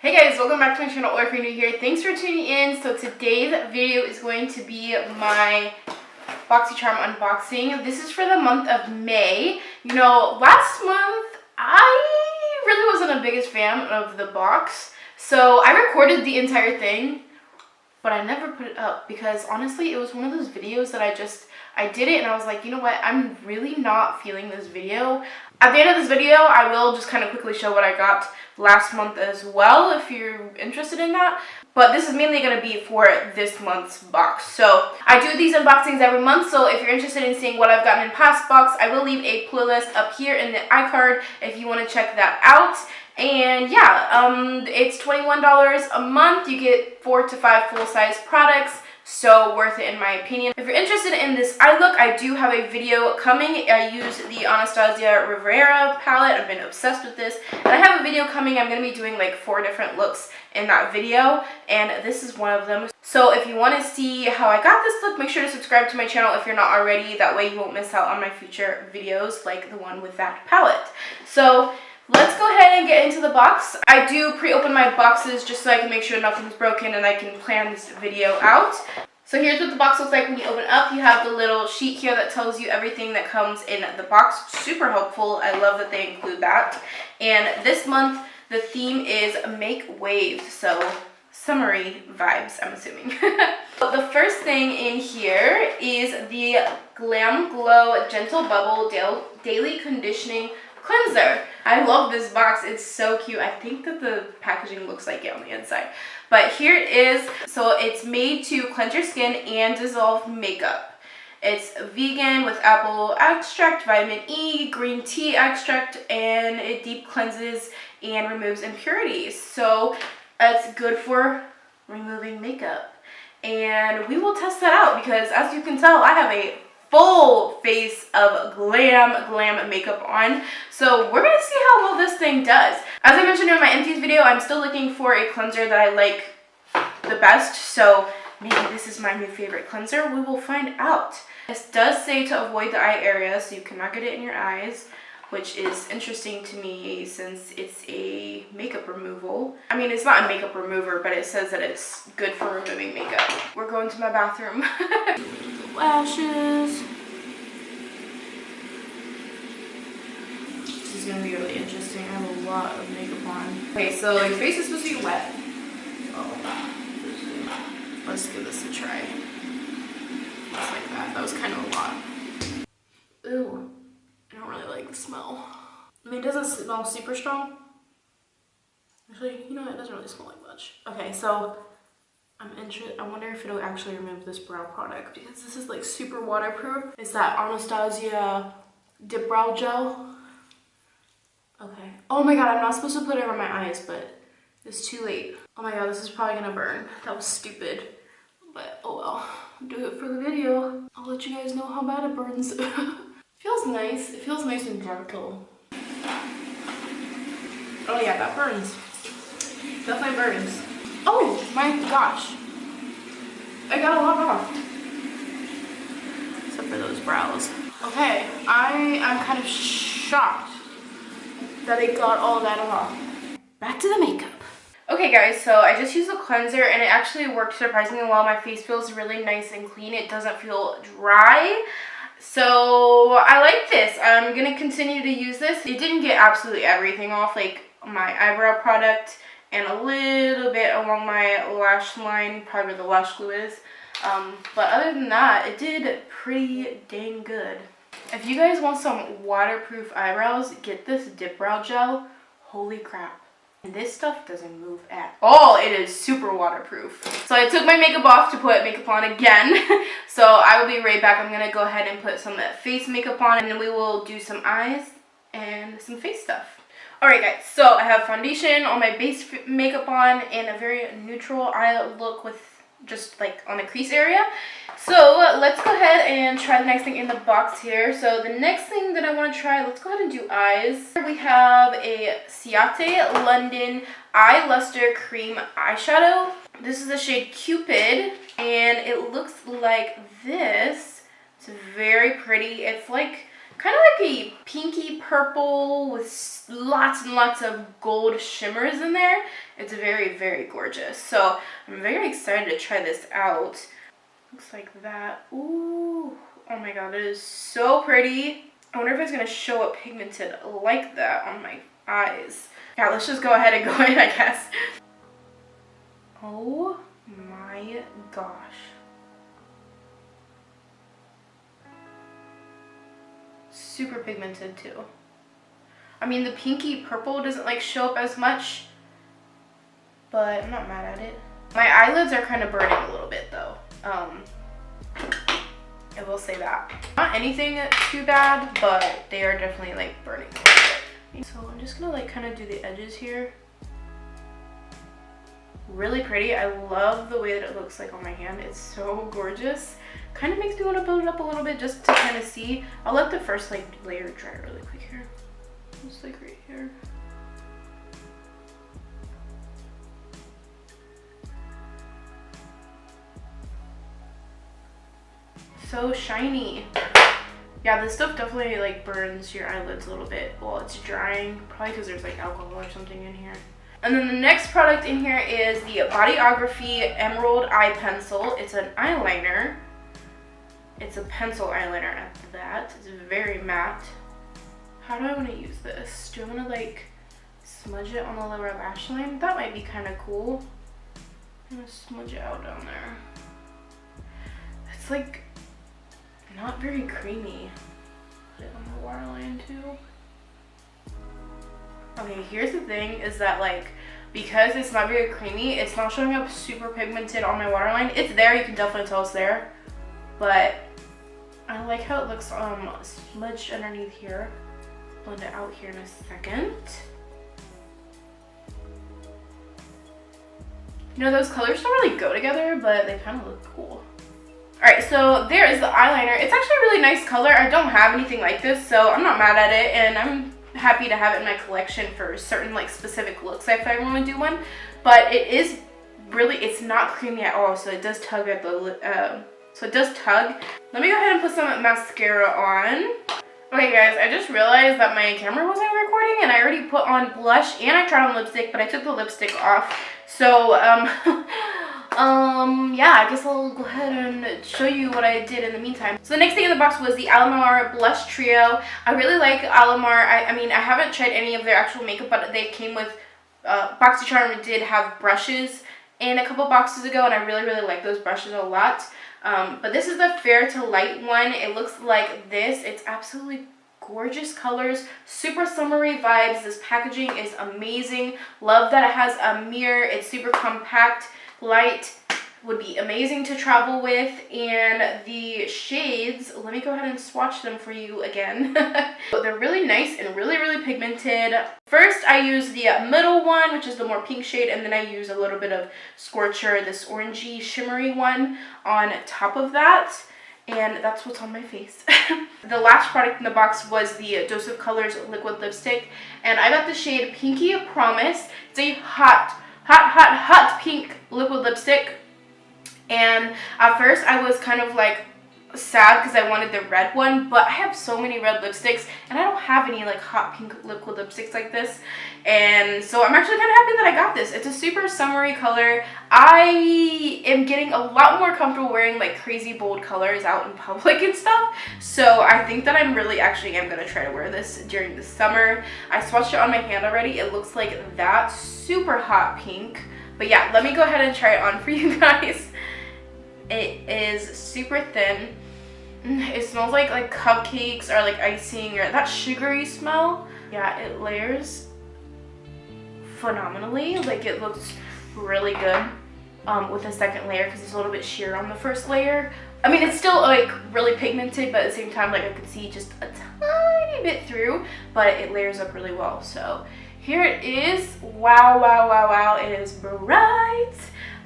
Hey guys, welcome back to my channel, or if you're new here, thanks for tuning in. So today's video is going to be my BoxyCharm unboxing. This is for the month of May. You know, last month I really wasn't the biggest fan of the box, so I recorded the entire thing, but I never put it up because honestly it was one of those videos that I did it and I was like, you know what, I'm really not feeling this video. At the end of this video, I will just kind of quickly show what I got last month as well, if you're interested in that. But this is mainly going to be for this month's box. So I do these unboxings every month, so if you're interested in seeing what I've gotten in past box, I will leave a playlist up here in the iCard if you want to check that out. And yeah, it's $21 a month. You get 4 to 5 full-size products. So worth it in my opinion. If you're interested in this eye look, I do have a video coming. I use the Anastasia Rivera palette. I've been obsessed with this. And I have a video coming. I'm going to be doing like 4 different looks in that video. And this is one of them. So if you want to see how I got this look, make sure to subscribe to my channel if you're not already. That way you won't miss out on my future videos like the one with that palette. So let's go ahead and get into the box. I do pre-open my boxes just so I can make sure nothing's broken and I can plan this video out. So here's what the box looks like when you open up. You have the little sheet here that tells you everything that comes in the box. Super helpful. I love that they include that. And this month the theme is Make Waves, so summery vibes, I'm assuming. The first thing in here is the Glam Glow Gentle Bubble Daily Conditioning Cleanser. I love this box. It's so cute. I think that the packaging looks like it on the inside. But here it is. So it's made to cleanse your skin and dissolve makeup. It's vegan with apple extract, vitamin E, green tea extract, and it deep cleanses and removes impurities. So it's good for removing makeup. And we will test that out because as you can tell, I have a full face of glam makeup on. So we're gonna see how well this thing does. As I mentioned in my empties video, I'm still looking for a cleanser that I like the best. So maybe this is my new favorite cleanser. We will find out. This does say to avoid the eye area, so you cannot get it in your eyes, which is interesting to me since it's a makeup removal. I mean, it's not a makeup remover, but it says that it's good for removing makeup. We're going to my bathroom. Lashes. This is gonna be really interesting. I have a lot of makeup on. Okay, so your face is supposed to be wet. Oh, let's give this a try. Just like that. That was kind of a lot. Ew. I don't really like the smell. I mean, it doesn't smell super strong. Actually, you know what? It doesn't really smell like much. Okay, so I wonder if it'll actually remove this brow product because this is like super waterproof. It's that Anastasia Dip Brow Gel. Okay. Oh my god, I'm not supposed to put it over my eyes, but it's too late. Oh my god, this is probably gonna burn. That was stupid. But oh well. I'll do it for the video. I'll let you guys know how bad it burns. Feels nice. It feels nice and gentle. Oh yeah, that burns. Definitely burns. Oh my gosh. I got a lot off. Except for those brows. Okay, I am kind of shocked that I got all that off. Back to the makeup. Okay guys, so I just used a cleanser and it actually worked surprisingly well. My face feels really nice and clean. It doesn't feel dry. So I like this. I'm gonna continue to use this. It didn't get absolutely everything off, like my eyebrow product and a little bit along my lash line, probably where the lash glue is. But other than that, it did pretty dang good. If you guys want some waterproof eyebrows, get this Dip Brow Gel. Holy crap. And this stuff doesn't move at all. It is super waterproof. So I took my makeup off to put makeup on again. So I will be right back. I'm going to go ahead and put some face makeup on and then we will do some eyes and some face stuff. Alright guys, so I have foundation on my base makeup on and a very neutral eye look with just like on the crease area. So let's go ahead and try the next thing in the box here. So the next thing that I want to try, let's go ahead and do eyes. We have a Ciate London Eye Luster Cream Eyeshadow. This is the shade Cupid and it looks like this. It's very pretty. It's like kind of like a pinky purple with lots and lots of gold shimmers in there. It's very, very gorgeous. So I'm very excited to try this out. Looks like that. Ooh, oh my god, it is so pretty. I wonder if it's going to show up pigmented like that on my eyes. Yeah, let's just go ahead and go in, I guess. Oh my gosh. Super pigmented too. I mean, the pinky purple doesn't like show up as much, but I'm not mad at it. My eyelids are kind of burning a little bit though. I will say that. Not anything too bad, but they are definitely like burning a little bit. So I'm just gonna like kind of do the edges here. Really pretty. I love the way that it looks like on my hand. It's so gorgeous. Kind of makes me want to build it up a little bit just to kind of see. I'll let the first like layer dry really quick here. Just like right here. So shiny. Yeah, this stuff definitely like burns your eyelids a little bit while it's drying. Probably because there's like alcohol or something in here. And then the next product in here is the Bodyography Emerald Eye Pencil. It's an eyeliner. It's a pencil eyeliner at that. It's very matte. How do I want to use this? Do I want to like smudge it on the lower lash line? That might be kind of cool. I'm going to smudge it out down there. It's like not very creamy. Put it on the waterline too. Okay, here's the thing is that like, because it's not very creamy, it's not showing up super pigmented on my waterline. It's there, you can definitely tell it's there. But I like how it looks smudged underneath here. Blend it out here in a second. You know, those colors don't really go together, but they kind of look cool. Alright, so there is the eyeliner. It's actually a really nice color. I don't have anything like this, so I'm not mad at it, and I'm happy to have it in my collection for certain like specific looks if I want to do one. But it is really, it's not creamy at all, so it does tug at the Let me go ahead and put some mascara on. Okay guys, I just realized that my camera wasn't recording and I already put on blush and I tried on lipstick, but I took the lipstick off. So yeah, I guess I'll go ahead and show you what I did in the meantime. So the next thing in the box was the Alamar Blush Trio. I really like Alamar. I mean, I haven't tried any of their actual makeup, but they came with, BoxyCharm did have brushes in a couple boxes ago, and I really, really like those brushes a lot. But this is the Fair to Light one. It looks like this. It's absolutely gorgeous colors, super summery vibes. This packaging is amazing. Love that it has a mirror. It's super compact, light, would be amazing to travel with. And the shades, let me go ahead and swatch them for you again. They're really nice and really, really pigmented. First, I use the middle one, which is the more pink shade, and then I use a little bit of Scorcher, this orangey shimmery one on top of that. And that's what's on my face. The last product in the box was the Dose of Colors liquid lipstick, and I got the shade Pinky Promise. It's a hot pink liquid lipstick. And at first I was kind of like sad because I wanted the red one, but I have so many red lipsticks and I don't have any like hot pink liquid lipsticks like this, and so I'm actually kind of happy that I got this. It's a super summery color. I am getting a lot more comfortable wearing like crazy bold colors out in public and stuff, so I think that I'm really actually am gonna try to wear this during the summer. I swatched it on my hand already. It looks like that, super hot pink. But yeah, let me go ahead and try it on for you guys. It is super thin. It smells like cupcakes or like icing or that sugary smell. Yeah, it layers phenomenally. Like, it looks really good with the second layer because it's a little bit sheer on the first layer. I mean, it's still like really pigmented, but at the same time, like, I could see just a tiny bit through, but it layers up really well. So here it is. Wow, wow, wow, wow. It is bright.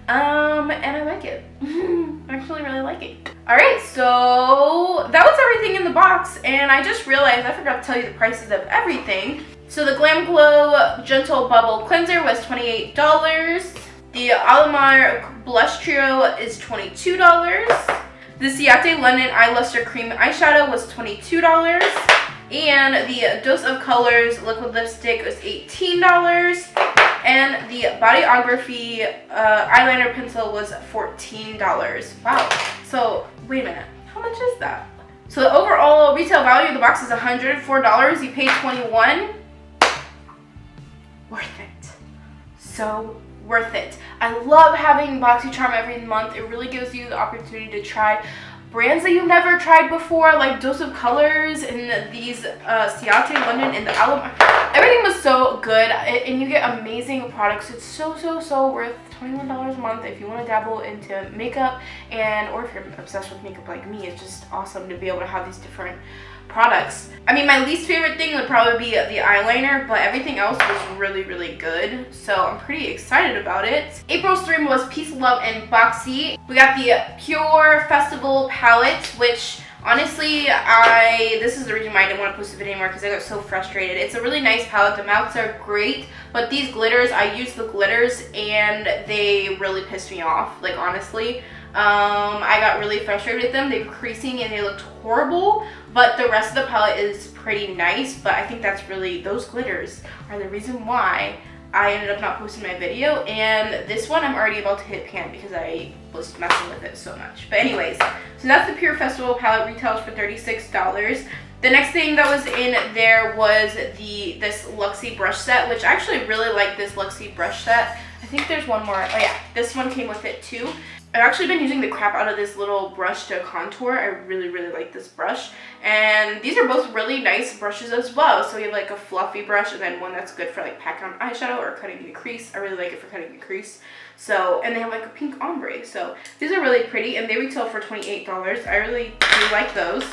And I like it. I actually really like it. Alright, so that was everything in the box, and I just realized I forgot to tell you the prices of everything. So the Glam Glow Gentle Bubble Cleanser was $28. The Alamar Blush Trio is $22. The Ciate London Eye Luster Cream Eyeshadow was $22. And the Dose of Colors liquid lipstick was $18. And the Bodyography eyeliner pencil was $14. Wow. So, wait a minute. How much is that? So the overall retail value of the box is $104. You paid $21. Worth it. So worth it. I love having BoxyCharm every month. It really gives you the opportunity to try brands that you've never tried before, like Dose of Colors and these Ciate London and the Alum. Everything was so good, and you get amazing products. It's so worth $21 a month if you want to dabble into makeup, and or if you're obsessed with makeup like me. It's just awesome to be able to have these different products. I mean, my least favorite thing would probably be the eyeliner, but everything else was really good, so I'm pretty excited about it. April's theme was Peace, Love, and Boxy. We got the Pure Festival palette, which honestly, this is the reason why I didn't want to post the video anymore, because I got so frustrated. It's a really nice palette. The mattes are great, but these glitters, I used the glitters and they really pissed me off, like honestly. I got really frustrated with them. They were creasing and they looked horrible, but the rest of the palette is pretty nice. But I think that's really, those glitters are the reason why I ended up not posting my video. And this one I'm already about to hit pan because I was messing with it so much. But anyways, so that's the Pure Festival palette, retails for $36. The next thing that was in there was this Luxie brush set, which I actually really like this Luxie brush set. I think there's one more. Oh yeah, this one came with it too. I've actually been using the crap out of this little brush to contour. I really like this brush. And these are both really nice brushes as well. So you have like a fluffy brush and then one that's good for like packing on eyeshadow or cutting the crease. I really like it for cutting the crease. So, and they have like a pink ombre. So these are really pretty and they retail for $28. I really do like those.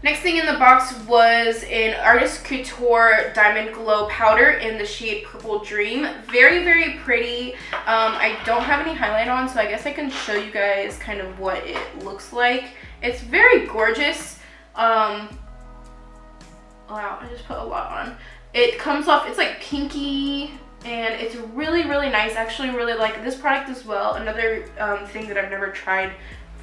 Next thing in the box was an Artist Couture Diamond Glow Powder in the shade Purple Dream. Very pretty. I don't have any highlight on, so I guess I can show you guys kind of what it looks like. It's very gorgeous. Wow, I just put a lot on. It comes off, it's like pinky, and it's really nice. I actually really like this product as well. Another thing that I've never tried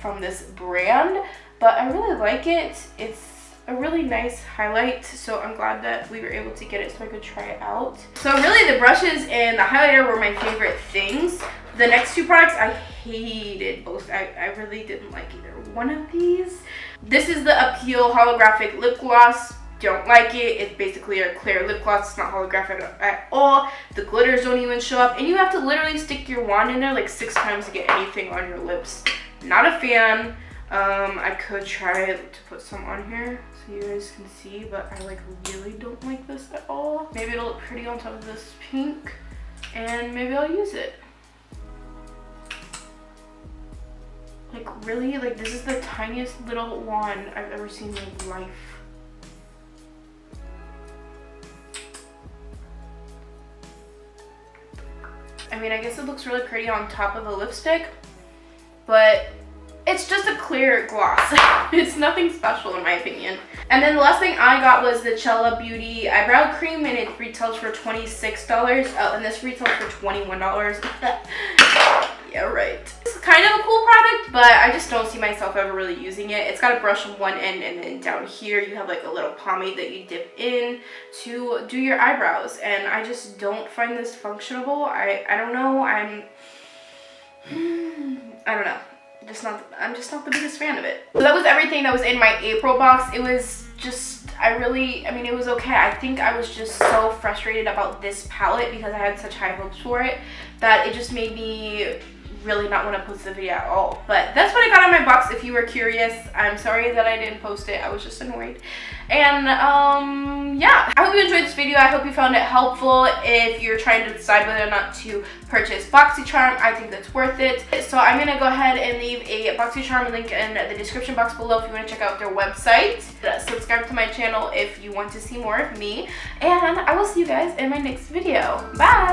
from this brand, but I really like it. It's a really nice highlight, so I'm glad that we were able to get it so I could try it out. So really the brushes and the highlighter were my favorite things. The next two products I hated both. I really didn't like either one of these. This is the Appeal Holographic Lip Gloss. Don't like it. It's basically a clear lip gloss. It's not holographic at all. The glitters don't even show up, and you have to literally stick your wand in there like 6 times to get anything on your lips. Not a fan. I could try to put some on here so you guys can see, but I like really don't like this at all. Maybe it'll look pretty on top of this pink, and maybe I'll use it. Like really, like this is the tiniest little wand I've ever seen in my life. I mean, I guess it looks really pretty on top of the lipstick, but it's just a clear gloss. It's nothing special in my opinion. And then the last thing I got was the Cella Beauty Eyebrow Cream, and it retails for $26. Oh, and this retails for $21. Yeah, right. It's kind of a cool product, but I just don't see myself ever really using it. It's got a brush on one end, and then down here you have like a little pomade that you dip in to do your eyebrows, and I just don't find this functional. I don't know. I don't know. I'm just not the biggest fan of it. So that was everything that was in my April box. It was just, I mean, it was okay. I think I was just so frustrated about this palette because I had such high hopes for it that it just made me really not want to post the video at all. But that's what I got in my box if you were curious. I'm sorry that I didn't post it. I was just annoyed. And yeah, I hope you enjoyed this video. I hope you found it helpful if you're trying to decide whether or not to purchase BoxyCharm. I think that's worth it. So I'm gonna go ahead and leave a BoxyCharm link in the description box below if you want to check out their website. Subscribe to my channel if you want to see more of me, and I will see you guys in my next video. Bye.